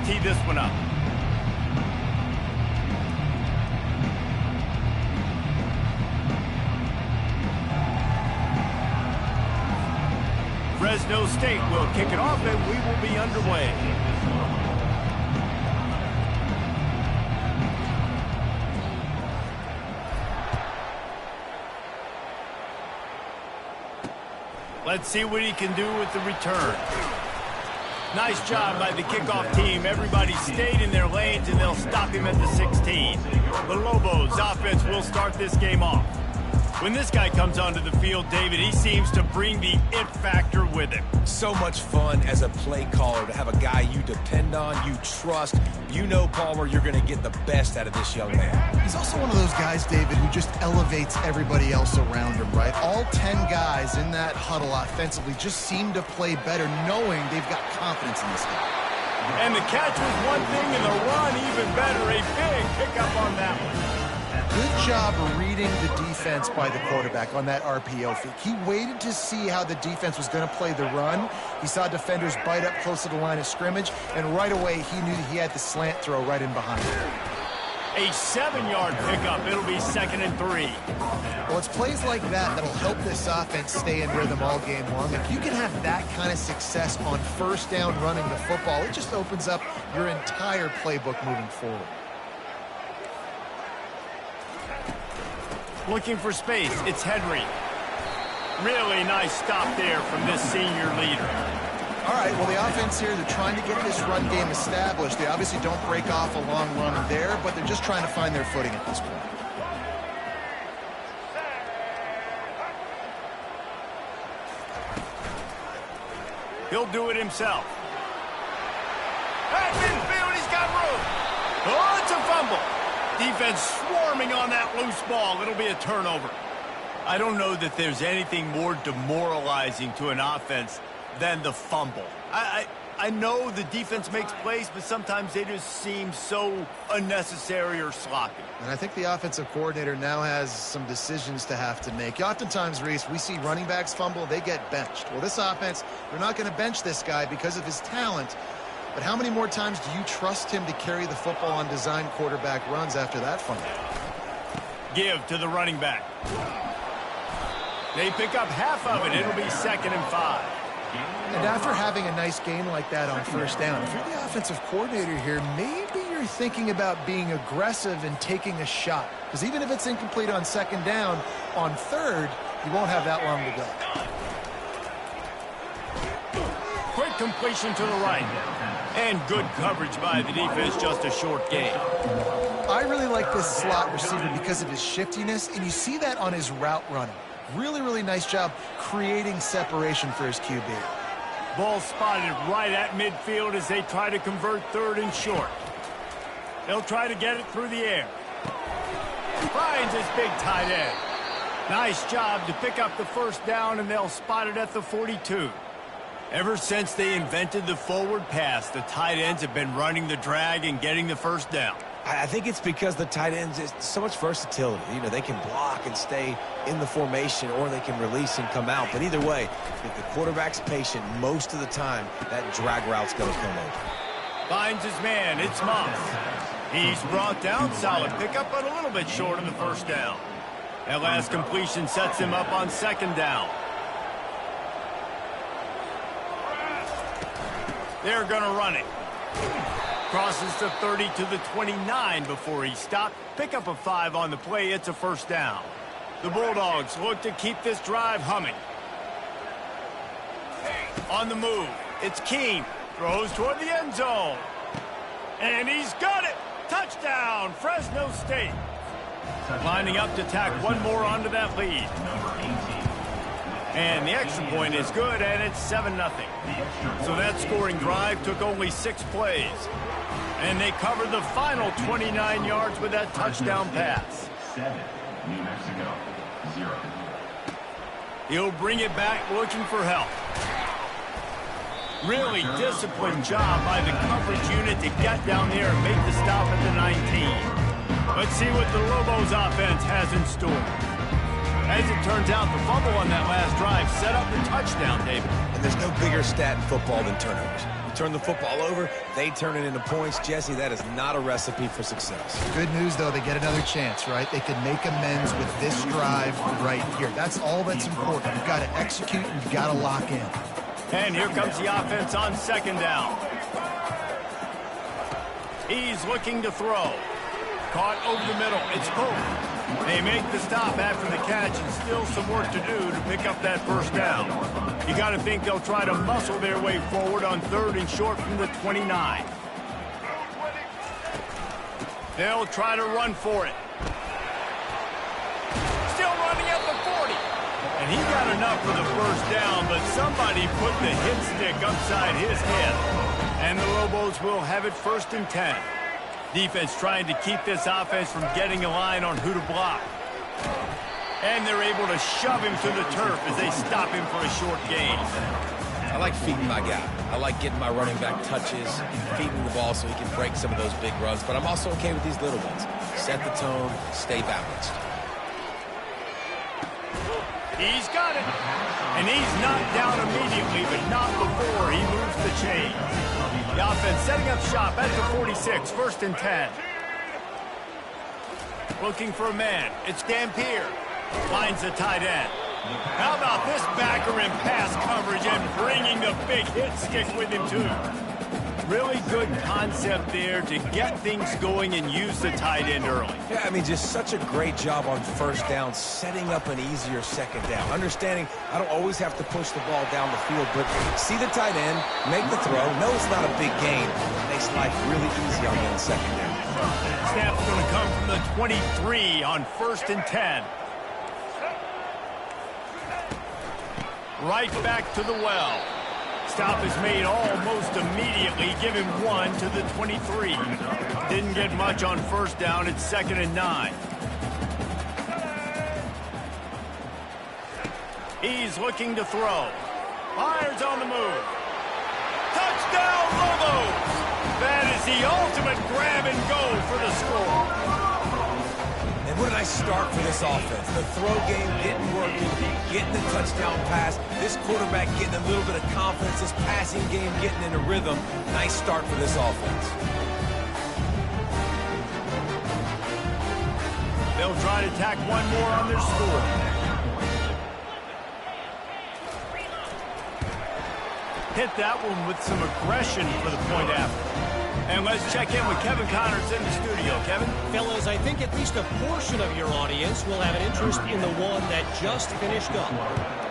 tee this one up. Fresno State will kick it off, and we will be underway. Let's see what he can do with the return. Nice job by the kickoff team. Everybody stayed in their lanes, and they'll stop him at the 16. The Lobos offense will start this game off. When this guy comes onto the field, David, he seems to bring the it factor with him. So much fun as a play caller to have a guy you depend on, you trust. You know, Palmer, you're going to get the best out of this young man. He's also one of those guys, David, who just elevates everybody else around him, right? All 10 guys in that huddle offensively just seem to play better knowing they've got confidence in this guy. And the catch was one thing, and the run even better. A big pickup on that one. Good job reading the defense by the quarterback on that RPO fake. He waited to see how the defense was going to play the run. He saw defenders bite up close to the line of scrimmage, and right away he knew he had the slant throw right in behind him. A 7-yard pickup. It'll be 2nd and 3. Well, it's plays like that that'll help this offense stay in rhythm all game long. If you can have that kind of success on first down running the football, it just opens up your entire playbook moving forward. Looking for space, it's Henry. Really nice stop there from this senior leader. All right, well, the offense here, they're trying to get this run game established. They obviously don't break off a long run there, but they're just trying to find their footing at this point. He'll do it himself. At midfield, he's got room. Oh, it's a fumble. Defense swarming on that loose ball. It'll be a turnover. I don't know that there's anything more demoralizing to an offense than the fumble. I know the defense makes plays, but sometimes they just seem so unnecessary or sloppy. And I think the offensive coordinator now has some decisions to have to make. Oftentimes, Reese, we see running backs fumble, they get benched. Well, this offense, they're not going to bench this guy because of his talent. But how many more times do you trust him to carry the football on design quarterback runs after that fumble? Give to the running back. They pick up half of it. It'll be 2nd and 5. And after having a nice game like that on first down, if you're the offensive coordinator here, maybe you're thinking about being aggressive and taking a shot. Because even if it's incomplete on 2nd down, on 3rd, you won't have that long to go. Quick completion to the right. And good coverage by the defense, just a short gain. I really like this slot receiver because of his shiftiness, and you see that on his route running. Really, really nice job creating separation for his QB. Ball spotted right at midfield as they try to convert 3rd and short. They'll try to get it through the air. Finds his big tight end. Nice job to pick up the first down, and they'll spot it at the 42. Ever since they invented the forward pass, the tight ends have been running the drag and getting the first down. I think it's because the tight ends is so much versatility. You know, they can block and stay in the formation, or they can release and come out. But either way, if the quarterback's patient most of the time, that drag route's going to come over. Finds his man. It's Moss. He's brought down. Solid pickup, but a little bit short of the first down. That last completion sets him up on 2nd down. They're going to run it. Crosses the 30 to the 29 before he stopped. Pick up a 5 on the play. It's a first down. The Bulldogs look to keep this drive humming. On the move, it's Keene. Throws toward the end zone. And he's got it. Touchdown, Fresno State. Lining up to tack one more onto that lead. And the extra point is good, and it's 7-0. So that scoring drive took only 6 plays. And they covered the final 29 yards with that touchdown pass. 7, New Mexico, 0. He'll bring it back looking for help. Really disciplined job by the coverage unit to get down there and make the stop at the 19. Let's see what the Lobos offense has in store. As it turns out, the fumble on that last drive set up the touchdown, David. And there's no bigger stat in football than turnovers. You turn the football over, they turn it into points. Jesse, that is not a recipe for success. Good news, though, they get another chance, right? They can make amends with this drive right here. That's all that's important. You've got to execute, and you've got to lock in. And here comes the offense on second down. He's looking to throw. Caught over the middle. It's Colt. They make the stop after the catch, and still some work to do to pick up that first down. You got to think they'll try to muscle their way forward on 3rd and short from the 29. They'll try to run for it. Still running at the 40. And he got enough for the first down, but somebody put the hit stick upside his head. And the Lobos will have it 1st and 10. Defense trying to keep this offense from getting a line on who to block. And they're able to shove him to the turf as they stop him for a short gain. I like feeding my guy. I like getting my running back touches, feeding the ball so he can break some of those big runs. But I'm also okay with these little ones. Set the tone, stay balanced. He's got it. And he's knocked down immediately, but not before he moves the chain. The offense setting up shop at the 46, 1st and 10. Looking for a man. It's Dampier. Finds the tight end. How about this backer in pass coverage and bringing the big hit stick with him, too? Really good concept there to get things going and use the tight end early. Yeah, I mean, just such a great job on first down, setting up an easier second down. Understanding I don't always have to push the ball down the field, but see the tight end, make the throw. No, it's not a big gain. It makes life really easy on me on second down. Snap's going to come from the 23 on 1st and 10. Right back to the well. Stop is made almost immediately. Give him 1 to the 23. Didn't get much on first down. It's 2nd and 9. He's looking to throw. Fires on the move. Touchdown, Lobos! That is the ultimate grab and go for the score. And what a nice start for this offense. The throw game getting working, getting the touchdown pass. This quarterback getting a little bit of confidence. This passing game getting in a rhythm. Nice start for this offense. They'll try to tack one more on their score. Hit that one with some aggression for the point after. And let's check in with Kevin Connors in the studio. Kevin? Fellas, I think at least a portion of your audience will have an interest in the one that just finished up.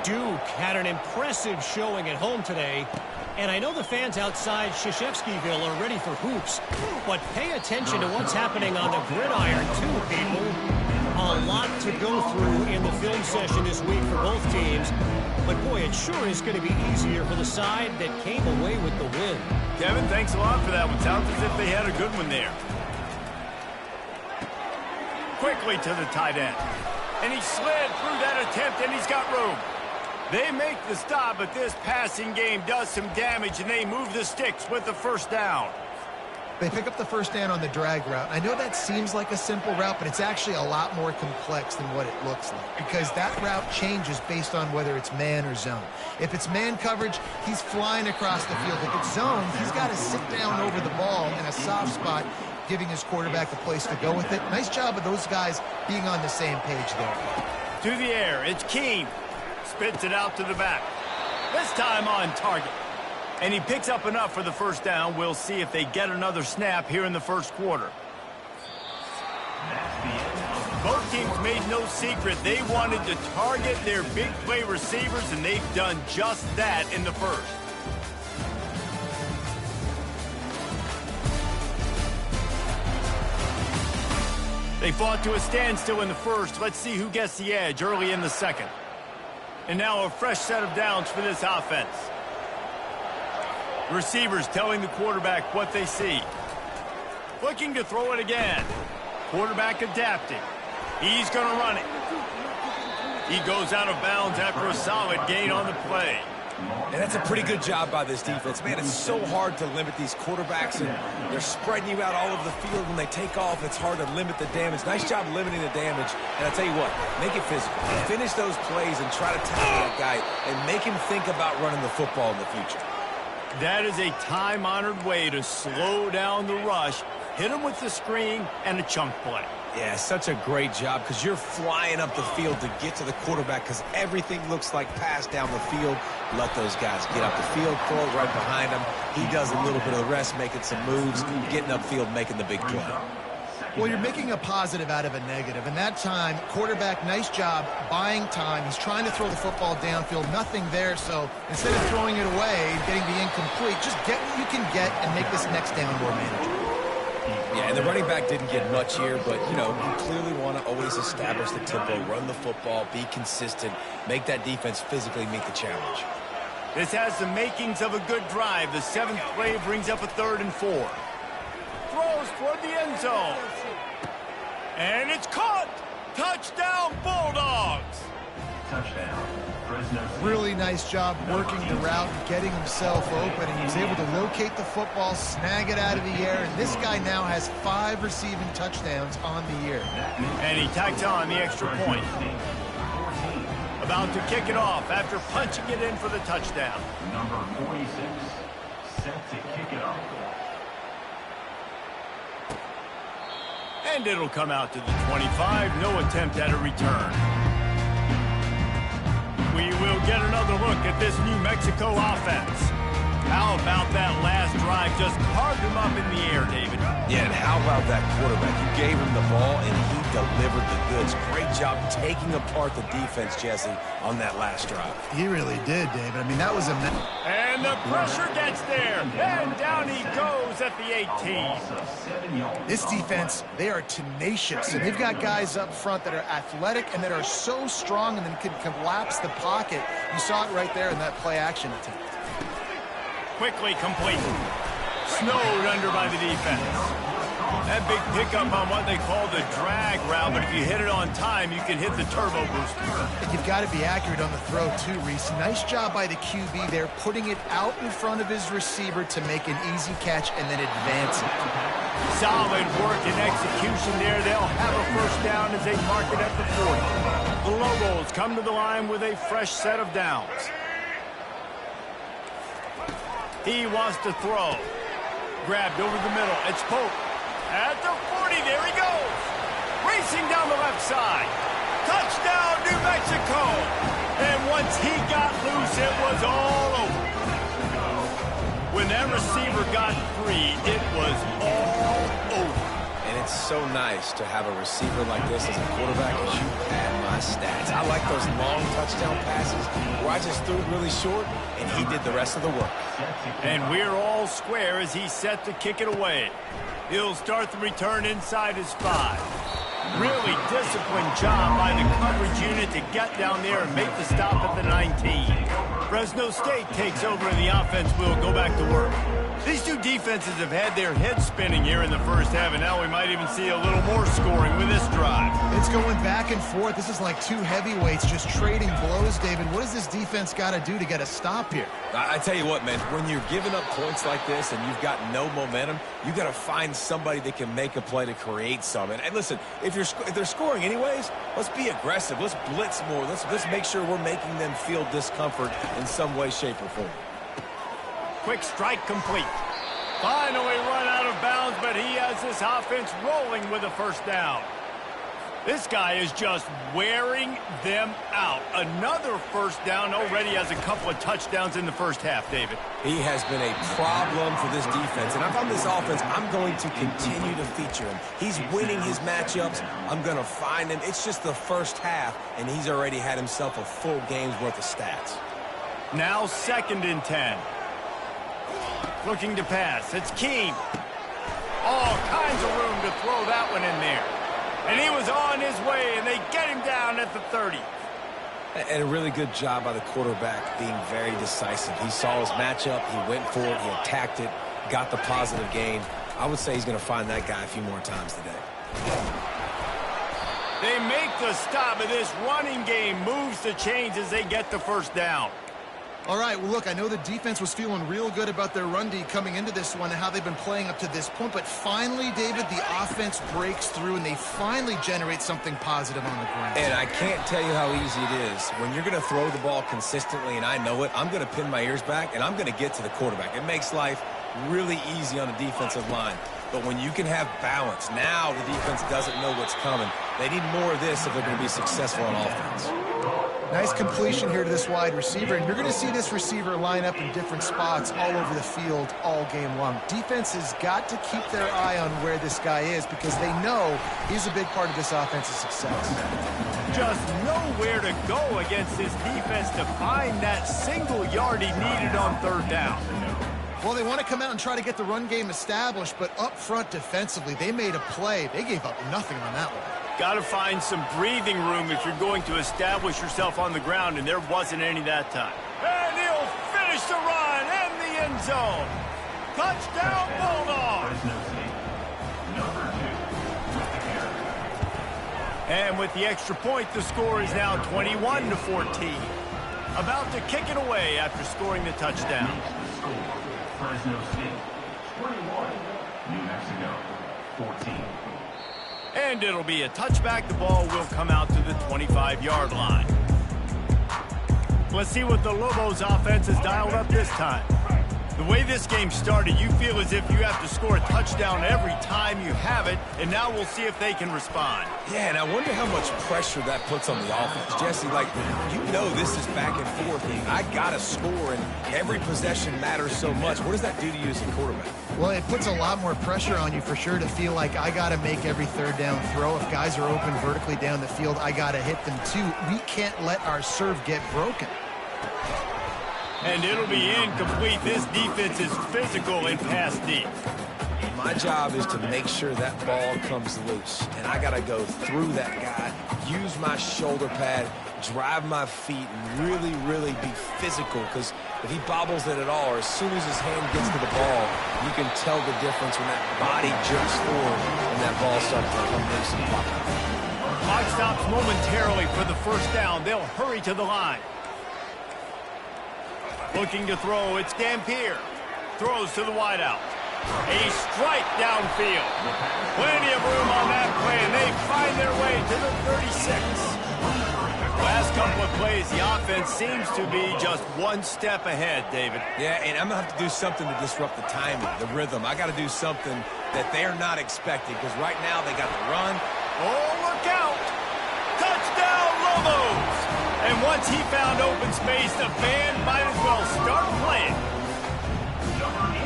Duke had an impressive showing at home today, and I know the fans outside Krzyzewskiville are ready for hoops, but pay attention to what's happening on the gridiron too, people. A lot to go through in the film session this week for both teams, but boy, it sure is going to be easier for the side that came away with the win. Kevin, thanks a lot for that one. Sounds as if they had a good one there. Quickly to the tight end. And he slid through that attempt, and he's got room. They make the stop, but this passing game does some damage, and they move the sticks with the first down. They pick up the first down on the drag route. I know that seems like a simple route, but it's actually a lot more complex than what it looks like, because that route changes based on whether it's man or zone. If it's man coverage, he's flying across the field. If it's zone, he's got to sit down over the ball in a soft spot, giving his quarterback a place to go with it. Nice job of those guys being on the same page there. To the air, it's Keene. Spits it out to the back. This time on target. And he picks up enough for the first down. We'll see if they get another snap here in the first quarter. Both teams made no secret they wanted to target their big play receivers, and they've done just that in the first. They fought to a standstill in the first. Let's see who gets the edge early in the second. And now a fresh set of downs for this offense. Receivers telling the quarterback what they see. Looking to throw it again. Quarterback adapting. He's going to run it. He goes out of bounds after a solid gain on the play. And that's a pretty good job by this defense. Man, it's so hard to limit these quarterbacks, and they're spreading you out all over the field. When they take off, it's hard to limit the damage. Nice job limiting the damage. And I'll tell you what, make it physical. Finish those plays and try to tackle that guy and make him think about running the football in the future. That is a time-honored way to slow down the rush, hit him with the screen, and a chunk play. Yeah, such a great job because you're flying up the field to get to the quarterback because everything looks like pass down the field. Let those guys get up the field, throw it right behind him. He does a little bit of the rest, making some moves, getting upfield, making the big play. Well, you're making a positive out of a negative. And that time, quarterback, nice job buying time. He's trying to throw the football downfield. Nothing there. So instead of throwing it away and getting the incomplete, just get what you can get and make this next down more manageable. Yeah, and the running back didn't get much here, but, you know, you clearly want to always establish the tempo, run the football, be consistent, make that defense physically meet the challenge. This has the makings of a good drive. The 7th play brings up a 3rd and 4. Throws toward the end zone. And it's caught. Touchdown, Bulldogs. Touchdown, Fresno. Really nice job working the route and getting himself open. And he was able to locate the football, snag it out of the air. And this guy now has 5 receiving touchdowns on the year. And he tacks on the extra point. About to kick it off after punching it in for the touchdown. Number 46, set to kick it off. And it'll come out to the 25. No attempt at a return. We will get another look at this New Mexico offense. How about that last drive? Just carved him up in the air, David. Yeah, and how about that quarterback? You gave him the ball, and he delivered the goods. Great job taking apart the defense, Jesse, on that last drive. He really did, David. I mean, that was a... And the pressure gets there. And down he goes at the 18. This defense, they are tenacious. And they've got guys up front that are athletic and that are so strong and then can collapse the pocket. You saw it right there in that play-action attempt. Quickly complete. Snowed under by the defense. That big pickup on what they call the drag route, but if you hit it on time, you can hit the turbo booster. And you've got to be accurate on the throw, too, Reese. Nice job by the QB there, putting it out in front of his receiver to make an easy catch and then advance it. Solid work and execution there. They'll have a first down as they mark it at the 40. The Lobos come to the line with a fresh set of downs. He wants to throw. Grabbed over the middle. It's Pope. At the 40, there he goes. Racing down the left side. Touchdown, New Mexico. And once he got loose, it was all over. When that receiver got free, it was all over. And it's so nice to have a receiver like this as a quarterback as you pad my stats. I like those long touchdown passes where I just threw it really short, and he did the rest of the work. And we're all square as he's set to kick it away. He'll start the return inside his 5. Really disciplined job by the coverage unit to get down there and make the stop at the 19. Fresno State takes over and the offense will go back to work. These two defenses have had their heads spinning here in the first half, and now we might even see a little more scoring with this drive. It's going back and forth. This is like two heavyweights just trading blows, David. What does this defense got to do to get a stop here? I tell you what, man, when you're giving up points like this and you've got no momentum, you got to find somebody that can make a play to create some. And listen, if they're scoring anyways, let's be aggressive. Let's blitz more. Let's make sure we're making them feel discomfort in some way, shape, or form. Quick strike complete. Finally run out of bounds, but he has this offense rolling with a first down. This guy is just wearing them out. Another first down, already has a couple of touchdowns in the first half, David. He has been a problem for this defense, and if I'm this offense, I'm going to continue to feature him. He's winning his matchups. I'm going to find him. It's just the first half, and he's already had himself a full game's worth of stats. Now 2nd and 10. Looking to pass. It's Keene. All kinds of room to throw that one in there. And he was on his way, and they get him down at the 30. And a really good job by the quarterback being very decisive. He saw his matchup. He went for it. He attacked it. Got the positive gain. I would say he's going to find that guy a few more times today. They make the stop, and this running game moves the chains as they get the first down. All right, well, look, I know the defense was feeling real good about their run D coming into this one and how they've been playing up to this point, but finally, David, the offense breaks through and they finally generate something positive on the ground. And I can't tell you how easy it is. When you're going to throw the ball consistently, and I know it, I'm going to pin my ears back, and I'm going to get to the quarterback. It makes life really easy on the defensive line. But when you can have balance, now the defense doesn't know what's coming. They need more of this if they're going to be successful on offense. Nice completion here to this wide receiver, and you're going to see this receiver line up in different spots all over the field all game long. Defense has got to keep their eye on where this guy is because they know he's a big part of this offense's success. Just nowhere to go against this defense to find that single yard he needed on third down. Well, they want to come out and try to get the run game established, but up front defensively, they made a play. They gave up nothing on that one. Got to find some breathing room if you're going to establish yourself on the ground, and there wasn't any that time. And he'll finish the run in the end zone. Touchdown, Bulldogs! Fresno State, number 2 with the carry. And with the extra point, the score is now 21-14. About to kick it away after scoring the touchdown. The score, Fresno State, 21, New Mexico, 14. And it'll be a touchback. The ball will come out to the 25-yard line. Let's see what the Lobos offense has dialed up this time. The way this game started, you feel as if you have to score a touchdown every time you have it, and now we'll see if they can respond. Yeah, and I wonder how much pressure that puts on the offense. Jesse, like, you know this is back and forth. I got to score, and every possession matters so much. What does that do to you as a quarterback? Well, it puts a lot more pressure on you for sure to feel like I got to make every third down throw. If guys are open vertically down the field, I got to hit them too. We can't let our serve get broken. And it'll be incomplete. This defense is physical and pass deep. My job is to make sure that ball comes loose, and I got to go through that guy, use my shoulder pad, drive my feet, and really, really be physical, because if he bobbles it at all, or as soon as his hand gets to the ball, you can tell the difference when that body jerks forward and that ball starts to come loose and pop out. Clock stops momentarily for the first down. They'll hurry to the line. Looking to throw, it's Dampier. Throws to the wideout. A strike downfield. Plenty of room on that play, and they find their way to the 36. Last couple of plays, the offense seems to be just one step ahead, David. Yeah, and I'm going to have to do something to disrupt the timing, the rhythm. I got to do something that they're not expecting, because right now they got the run. Oh, look out! Touchdown, Lobos! And once he found open space, the band might as well start playing.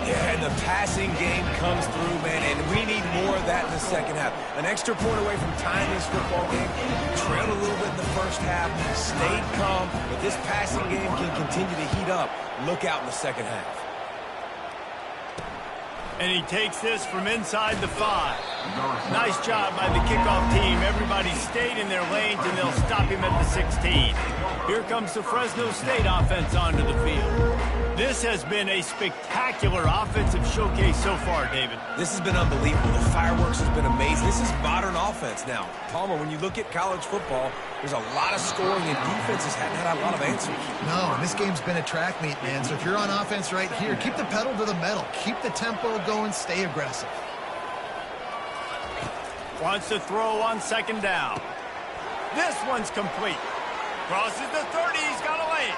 Yeah, and the passing game comes through, man, and we need more of that in the second half. An extra point away from tying this football game. Trailed a little bit in the first half, stayed calm, but this passing game can continue to heat up. Look out in the second half. And he takes this from inside the 5. Nice job by the kickoff team. Everybody stayed in their lanes, and they'll stop him at the 16. Here comes the Fresno State offense onto the field. This has been a spectacular offensive showcase so far, David. This has been unbelievable. The fireworks has been amazing. This is modern offense now. Palmer, when you look at college football, there's a lot of scoring, and defenses haven't had a lot of answers. No, and this game's been a track meet, man. So if you're on offense right here, keep the pedal to the metal. Keep the tempo going. Stay aggressive. Wants to throw on second down. This one's complete. Crosses the 30. He's got a lane.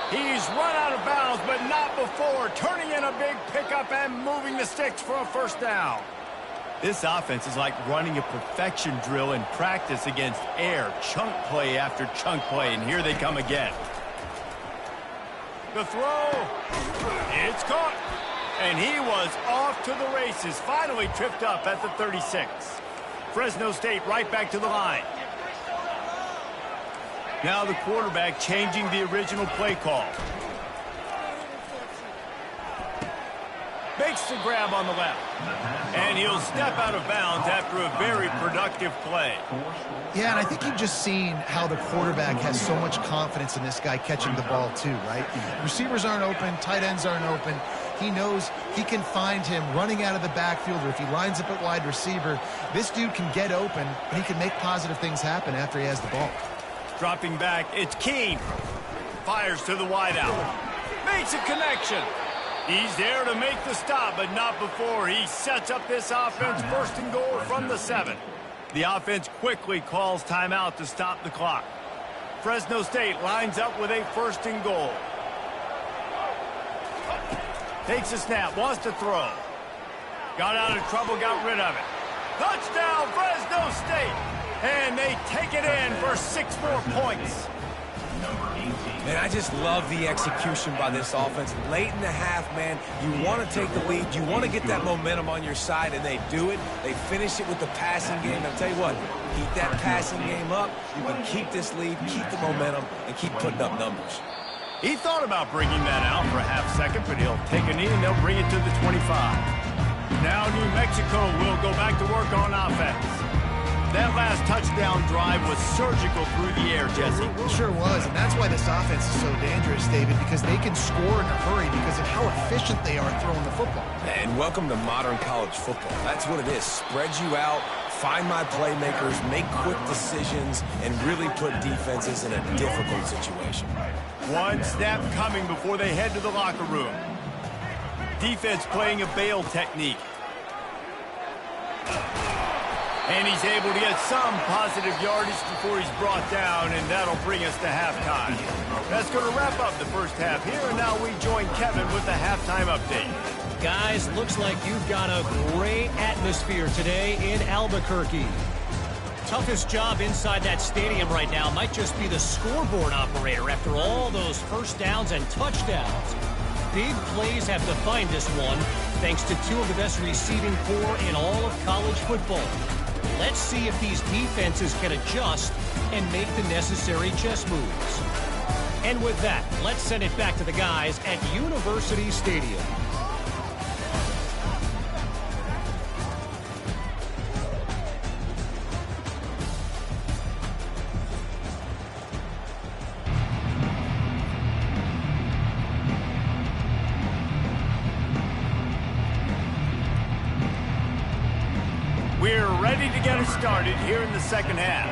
He's run out of bounds, but not before turning in a big pickup and moving the sticks for a first down. This offense is like running a perfection drill in practice against air. Chunk play after chunk play, and here they come again. The throw. It's caught. And he was off to the races, finally tripped up at the 36. Fresno State right back to the line. Now the quarterback changing the original play call. Makes the grab on the left. And he'll step out of bounds after a very productive play. Yeah, and I think you've just seen how the quarterback has so much confidence in this guy catching the ball too, right? Receivers aren't open, tight ends aren't open. He knows he can find him running out of the backfield, or if he lines up at wide receiver, this dude can get open, but he can make positive things happen after he has the ball. Dropping back, it's Keene. fires to the wideout. Makes a connection. He's there to make the stop, but not before he sets up this offense. First and goal from the 7. The offense quickly calls timeout to stop the clock. Fresno State lines up with a first and goal. Takes a snap, wants to throw. Got out of trouble, got rid of it. Touchdown, Fresno State! And they take it in for 6 more points. Man, I just love the execution by this offense. Late in the half, man, you want to take the lead. You want to get that momentum on your side, and they do it. They finish it with the passing game. I'll tell you what, keep that passing game up. You can keep this lead, keep the momentum, and keep putting up numbers. He thought about bringing that out for a half second, but he'll take a knee and they'll bring it to the 25. Now New Mexico will go back to work on offense. That last touchdown drive was surgical through the air, Jesse. It sure was, and that's why this offense is so dangerous, David, because they can score in a hurry because of how efficient they are throwing the football. And welcome to modern college football. That's what it is. Spread you out, find my playmakers, make quick decisions, and really put defenses in a difficult situation. One snap coming before they head to the locker room. Defense playing a bail technique. And he's able to get some positive yardage before he's brought down, and that'll bring us to halftime. That's going to wrap up the first half here, and now we join Kevin with the halftime update. Guys, looks like you've got a great atmosphere today in Albuquerque. Toughest job inside that stadium right now might just be the scoreboard operator after all those first downs and touchdowns. Big plays have defined this one, thanks to 2 of the best receiving corps in all of college football. Let's see if these defenses can adjust and make the necessary chess moves. And with that, let's send it back to the guys at University Stadium. We're ready to get it started here in the second half.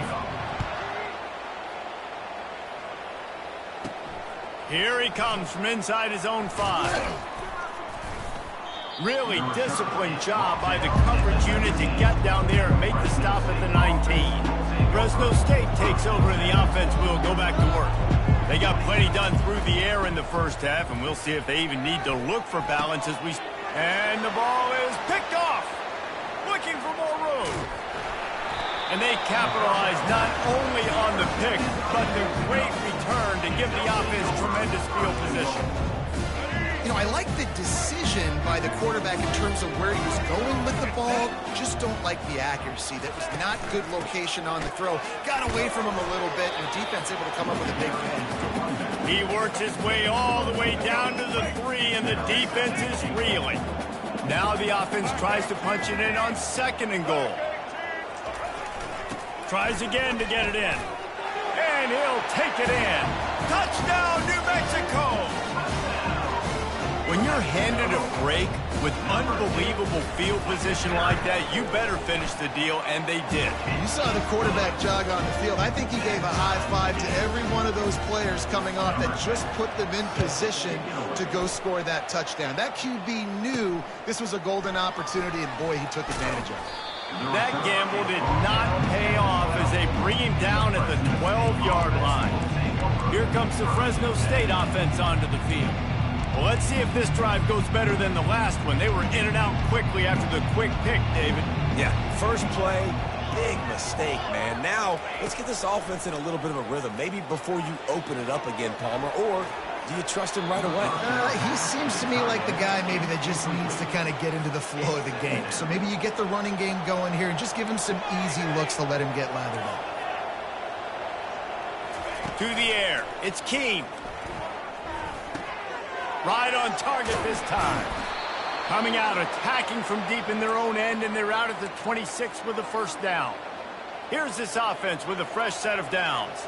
Here he comes from inside his own 5. Really disciplined job by the coverage unit to get down there and make the stop at the 19. Fresno State takes over and the offense will go back to work. They got plenty done through the air in the first half, and we'll see if they even need to look for balance as we... And the ball is picked off. Looking for more room. And they capitalize not only on the pick, but the great return to give the offense tremendous field position. You know, I like the decision by the quarterback in terms of where he was going with the ball. Just don't like the accuracy. That was not good location on the throw. Got away from him a little bit, and the defense able to come up with a big play. He works his way all the way down to the 3, and the defense is reeling. Now the offense tries to punch it in on second and goal. Tries again to get it in. And he'll take it in. Touchdown, New Mexico! When you're handed a break with unbelievable field position like that, you better finish the deal, and they did. You saw the quarterback jog on the field. I think he gave a high five to every one of those players coming off that just put them in position to go score that touchdown. That QB knew this was a golden opportunity, and boy, he took advantage of it. That gamble did not pay off as they bring him down at the 12-yard line. Here comes the Fresno State offense onto the field. Well, let's see if this drive goes better than the last one. They were in and out quickly after the quick pick, David. Yeah, first play, big mistake, man. Now, let's get this offense in a little bit of a rhythm. Maybe before you open it up again, Palmer, or do you trust him right away? He seems to me like the guy maybe that just needs to kind of get into the flow of the game. So maybe you get the running game going here and just give him some easy looks to let him get lathered up. To the air. It's Keene. Right on target this time. Coming out, attacking from deep in their own end, and they're out at the 26 with the first down. Here's this offense with a fresh set of downs.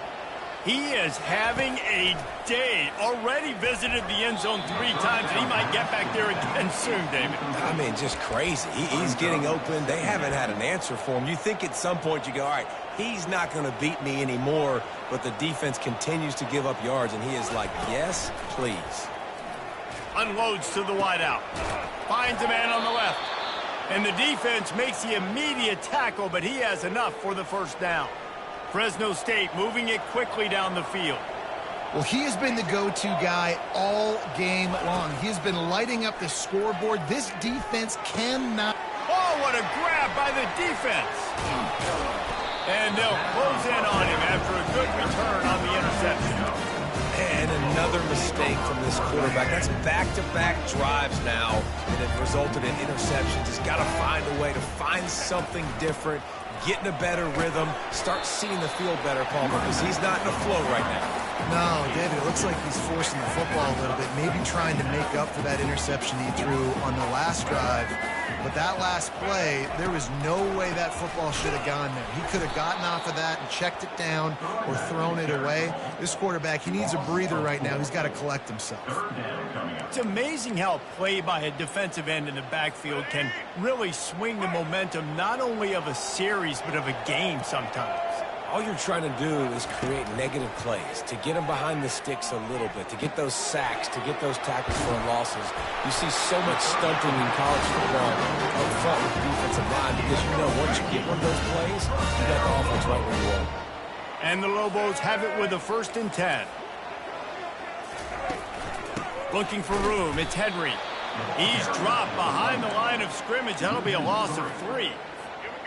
He is having a day. Already visited the end zone 3 times, and he might get back there again soon, David. I mean, just crazy. He's getting open. They haven't had an answer for him. You think at some point you go, all right, he's not going to beat me anymore, but the defense continues to give up yards, and he is like, yes, please. Unloads to the wideout. Finds a man on the left. And the defense makes the immediate tackle, but he has enough for the first down. Fresno State moving it quickly down the field. Well, he has been the go-to guy all game long. He has been lighting up the scoreboard. This defense cannot... Oh, what a grab by the defense. And they'll close in on him after a good return on the interception. And another mistake from this quarterback. That's back-to-back drives now, and it resulted in interceptions. He's got to find a way to find something different, get in a better rhythm, start seeing the field better, Palmer, because he's not in a flow right now. No, David, it looks like he's forcing the football a little bit, maybe trying to make up for that interception he threw on the last drive. But that last play, there was no way that football should have gone there. He could have gotten off of that and checked it down or thrown it away. This quarterback, he needs a breather right now. He's got to collect himself. It's amazing how a play by a defensive end in the backfield can really swing the momentum not only of a series but of a game sometimes. All you're trying to do is create negative plays, to get them behind the sticks a little bit, to get those sacks, to get those tackles for losses. You see so much stunting in college football up front with the defensive line because you know once you get one of those plays, you got the offense right where you want. And the Lobos have it with a 1st and 10. Looking for room, it's Henry. He's dropped behind the line of scrimmage. That'll be a loss of 3.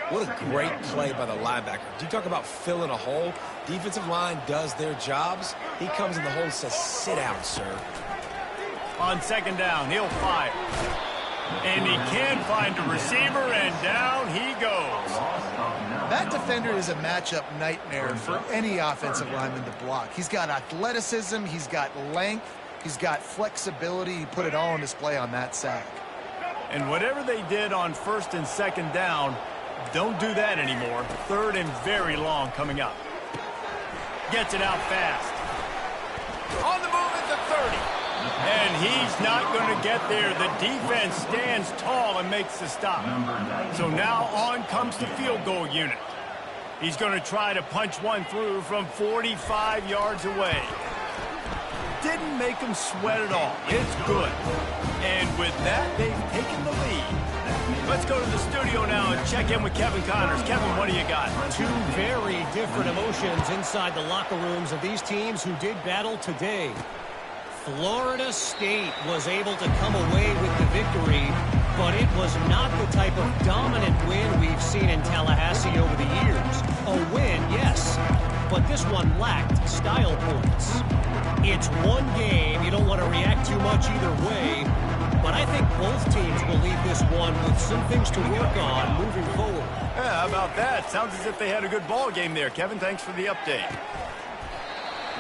What a great play by the linebacker. Do you talk about filling a hole? Defensive line does their jobs. He comes in the hole and says, sit down, sir. On 2nd down, he'll fire. And he can find a receiver, and down he goes. That defender is a matchup nightmare for any offensive lineman to block. He's got athleticism, he's got length, he's got flexibility. He put it all on display on that sack. And whatever they did on 1st and 2nd down, don't do that anymore. 3rd and very long coming up. Gets it out fast. On the move at the 30. And he's not going to get there. The defense stands tall and makes the stop. So now on comes the field goal unit. He's going to try to punch one through from 45 yards away. Didn't make him sweat at all. It's good. And with that, they've taken the lead. Let's go to the studio now and check in with Kevin Connors. Kevin, what do you got? 2 very different emotions inside the locker rooms of these teams who did battle today. Florida State was able to come away with the victory, but it was not the type of dominant win we've seen in Tallahassee over the years. A win, yes, but this one lacked style points. It's one game. You don't want to react too much either way. But I think both teams will leave this one with some things to work on moving forward. Yeah, how about that? Sounds as if they had a good ball game there. Kevin, thanks for the update.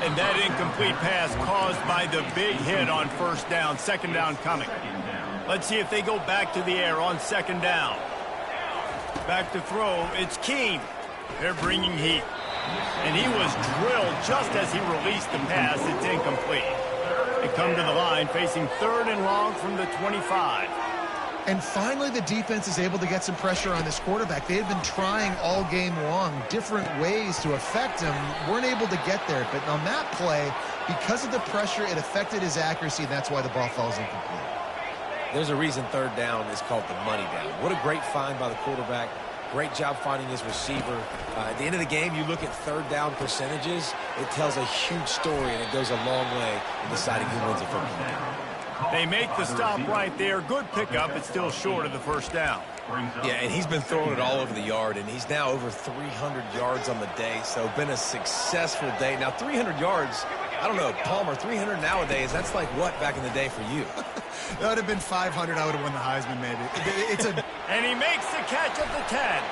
And that incomplete pass caused by the big hit on 1st down. 2nd down coming. Let's see if they go back to the air on 2nd down. Back to throw. It's Keene. They're bringing heat. And he was drilled just as he released the pass. It's incomplete. They come to the line facing 3rd and long from the 25. And finally, the defense is able to get some pressure on this quarterback. They had been trying all game long different ways to affect him. Weren't able to get there. But on that play, because of the pressure, it affected his accuracy, and that's why the ball falls incomplete. There's a reason 3rd down is called the money down. What a great find by the quarterback. Great job finding his receiver. At the end of the game, you look at 3rd down percentages. It tells a huge story, and it goes a long way in deciding who wins a football game. They make the stop right there. Good pickup. It's still short of the 1st down. Yeah, and he's been throwing it all over the yard, and he's now over 300 yards on the day, so been a successful day. Now, 300 yards, I don't know, Palmer, 300 nowadays, that's like what back in the day for you? That would have been 500. I would have won the Heisman, maybe. It's a... And he makes the catch at the 10.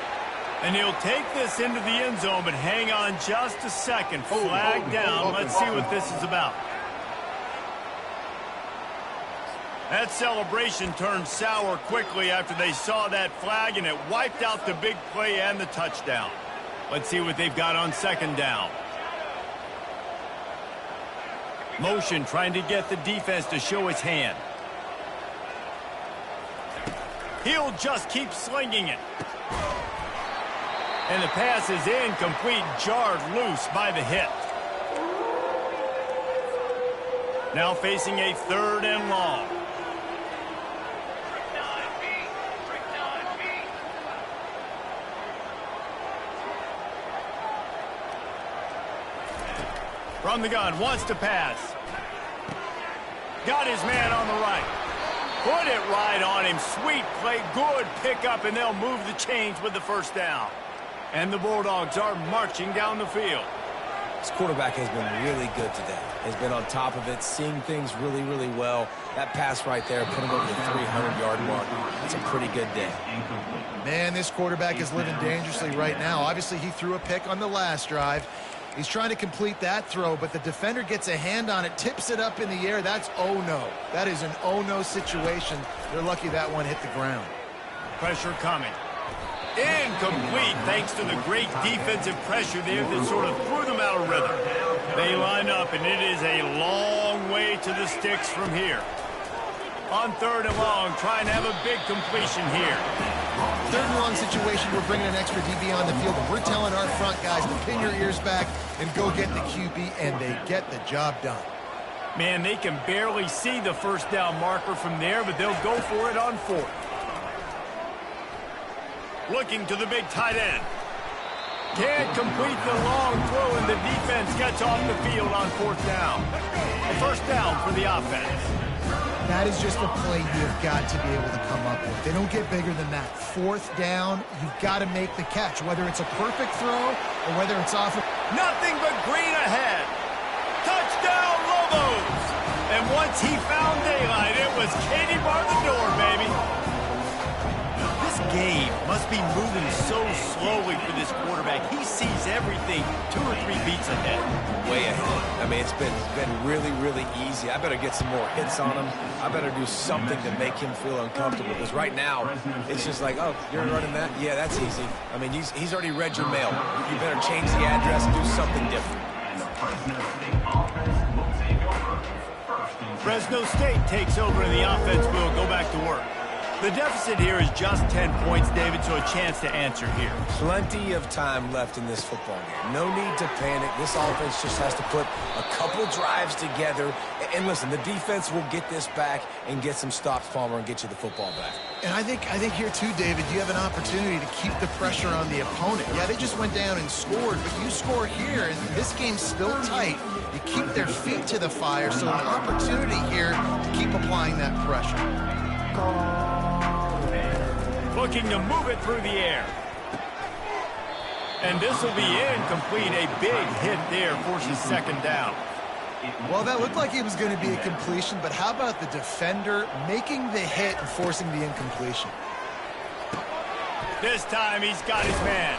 And he'll take this into the end zone, but hang on just a second. Flag down. Let's see what this is about. That celebration turned sour quickly after they saw that flag, and it wiped out the big play and the touchdown. Let's see what they've got on 2nd down. Motion trying to get the defense to show his hand. He'll just keep slinging it. And the pass is incomplete, jarred loose by the hit. Now facing a 3rd and long. From the gun, wants to pass. Got his man on the right. Put it right on him. Sweet play, good pickup, and they'll move the chains with the 1st down. And the Bulldogs are marching down the field. This quarterback has been really good today. Has been on top of it, seeing things really, really well. That pass right there put him over the 300-yard mark. That's a pretty good day. Man, this quarterback is living dangerously right now. Obviously, he threw a pick on the last drive. He's trying to complete that throw, but the defender gets a hand on it, tips it up in the air. That's oh-no. That is an oh-no situation. They're lucky that one hit the ground. Pressure coming. Incomplete, thanks to the great defensive pressure there that sort of threw them out of rhythm. They line up, and it is a long way to the sticks from here. On 3rd and long, trying to have a big completion here. 3rd and long situation, we're bringing an extra DB on the field, and we're telling our front guys to pin your ears back and go get the QB, and they get the job done. Man, they can barely see the 1st down marker from there, but they'll go for it on 4th. Looking to the big tight end. Can't complete the long throw, and the defense gets off the field on 4th down. A 1st down for the offense. That is just a play you've got to be able to come up with. They don't get bigger than that. 4th down, you've got to make the catch, whether it's a perfect throw or whether it's off. Nothing but green ahead. Touchdown, Lobos! And once he found daylight, it was Katie bar the door, baby. This game must be moving so slowly for this quarterback. He sees everything 2 or 3 beats ahead. Way ahead. I mean, it's been really, really easy. I better get some more hits on him. I better do something to make him feel uncomfortable, because right now, it's just like, oh, you're running that? Yeah, that's easy. I mean, he's already read your mail. You better change the address and do something different. Fresno State takes over, and the offense will go back to work. The deficit here is just 10 points, David, so a chance to answer here. Plenty of time left in this football game. No need to panic. This offense just has to put a couple drives together. And listen, the defense will get this back and get some stops, Palmer, and get you the football back. And I think here too, David, you have an opportunity to keep the pressure on the opponent. Yeah, they just went down and scored, but you score here, and this game's still tight. You keep their feet to the fire, so an opportunity here to keep applying that pressure. Looking to move it through the air. And this will be incomplete. A big hit there forces 2nd down. Well, that looked like it was going to be a completion, but how about the defender making the hit and forcing the incompletion? This time he's got his man.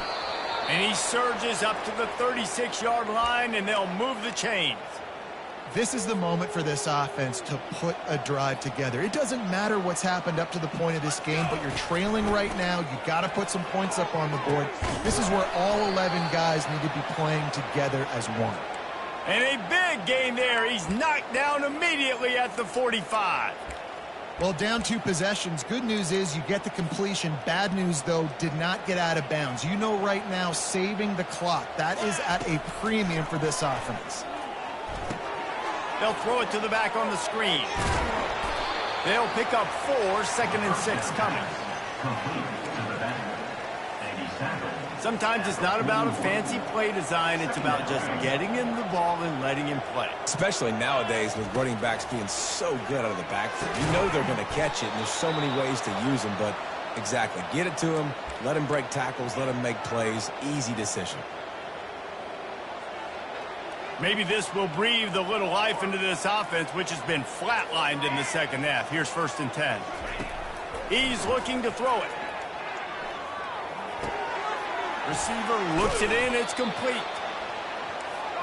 And he surges up to the 36-yard line, and they'll move the chains. This is the moment for this offense to put a drive together. It doesn't matter what's happened up to the point of this game, but you're trailing right now. You've got to put some points up on the board. This is where all 11 guys need to be playing together as one. And a big gain there. He's knocked down immediately at the 45. Well, down 2 possessions. Good news is you get the completion. Bad news, though, did not get out of bounds. You know right now, saving the clock. That is at a premium for this offense. They'll throw it to the back on the screen. They'll pick up 4, 2nd and 6 coming. Sometimes it's not about a fancy play design. It's about just getting him the ball and letting him play. Especially nowadays with running backs being so good out of the backfield. You know they're going to catch it, and there's so many ways to use them. But exactly, get it to him, let him break tackles, let him make plays. Easy decision. Maybe this will breathe a little life into this offense, which has been flatlined in the 2nd half. Here's 1st and 10. He's looking to throw it. Receiver looks it in. It's complete.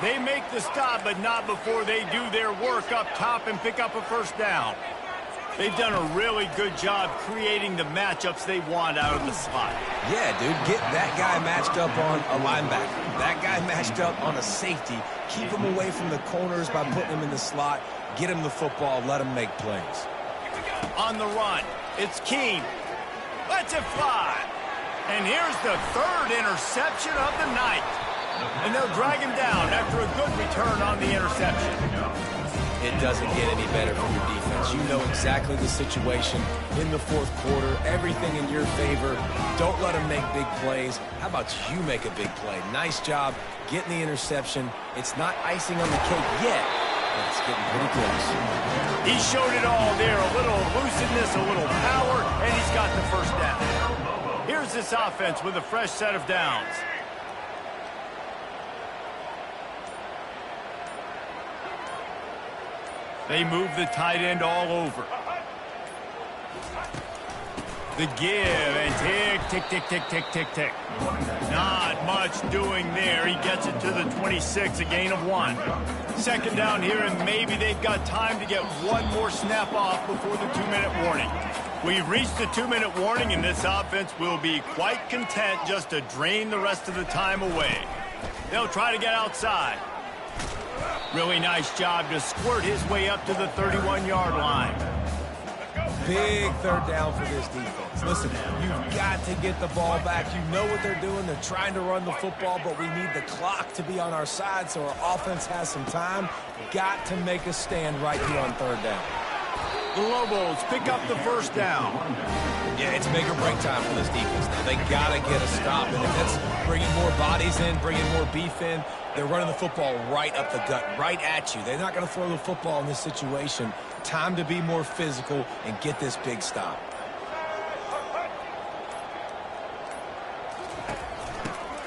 They make the stop, but not before they do their work up top and pick up a 1st down. They've done a really good job creating the matchups they want out of the slot. Yeah, dude, get that guy matched up on a linebacker. That guy matched up on a safety. Keep him away from the corners by putting him in the slot. Get him the football. Let him make plays. On the run, it's Keene. Lets it fly. And here's the third interception of the night. And they'll drag him down after a good return on the interception. It doesn't get any better from your defense. You know exactly the situation in the fourth quarter. Everything in your favor. Don't let them make big plays. How about you make a big play? Nice job getting the interception. It's not icing on the cake yet, but it's getting pretty close. He showed it all there. A little elusiveness, a little power, and he's got the first down. Here's this offense with a fresh set of downs. They move the tight end all over. The give and tick, tick, tick, tick, tick, tick, tick. Not much doing there. He gets it to the 26, a gain of 1. Second down here, and maybe they've got time to get one more snap off before the 2-minute warning. We've reached the 2-minute warning, and this offense will be quite content just to drain the rest of the time away. They'll try to get outside. Really nice job to squirt his way up to the 31-yard line. Big third down for this defense. Listen, you've got to get the ball back. You know what they're doing. They're trying to run the football, but we need the clock to be on our side so our offense has some time. Got to make a stand right here on third down. The Lobos pick up the first down. Yeah, it's make or break time for this defense now. They got to get a stop, and if that's bringing more bodies in, bringing more beef in, they're running the football right up the gut, right at you. They're not going to throw the football in this situation. Time to be more physical and get this big stop.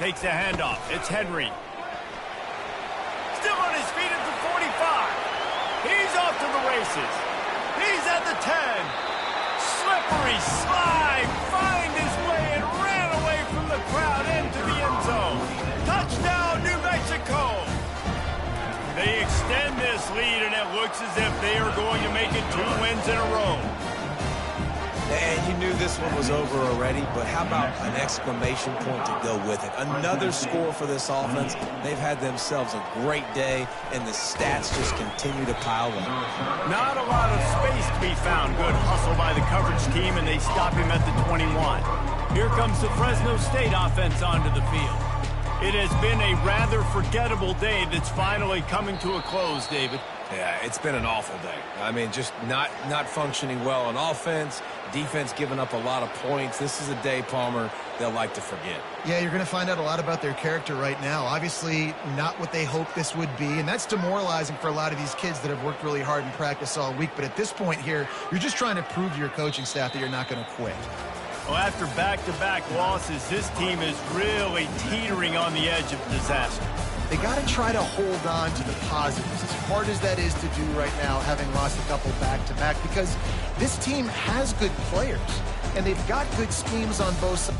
Takes the handoff. It's Henry. Still on his feet at the 45. He's off to the races. He's at the 10. Slippery slide. Find his way and ran away from the crowd into the end zone. Touchdown, New Mexico. They extend this lead, and it looks as if they are going to make it 2 wins in a row. And you knew this one was over already, but how about an exclamation point to go with it? Another score for this offense. They've had themselves a great day, and the stats just continue to pile up. Not a lot of space to be found. Good hustle by the coverage team, and they stop him at the 21. Here comes the Fresno State offense onto the field. It has been a rather forgettable day that's finally coming to a close, David. Yeah, it's been an awful day. I mean, just not functioning well on offense. Defense giving up a lot of points. This is a day, Palmer, they'll like to forget. Yeah, you're going to find out a lot about their character right now. Obviously, not what they hoped this would be, and that's demoralizing for a lot of these kids that have worked really hard in practice all week. But at this point here, you're just trying to prove to your coaching staff that you're not going to quit. Well, after back-to-back losses, this team is really teetering on the edge of disaster. They got to try to hold on to the positives, as hard as that is to do right now, having lost a couple back-to-back, because this team has good players, and they've got good schemes on both sides.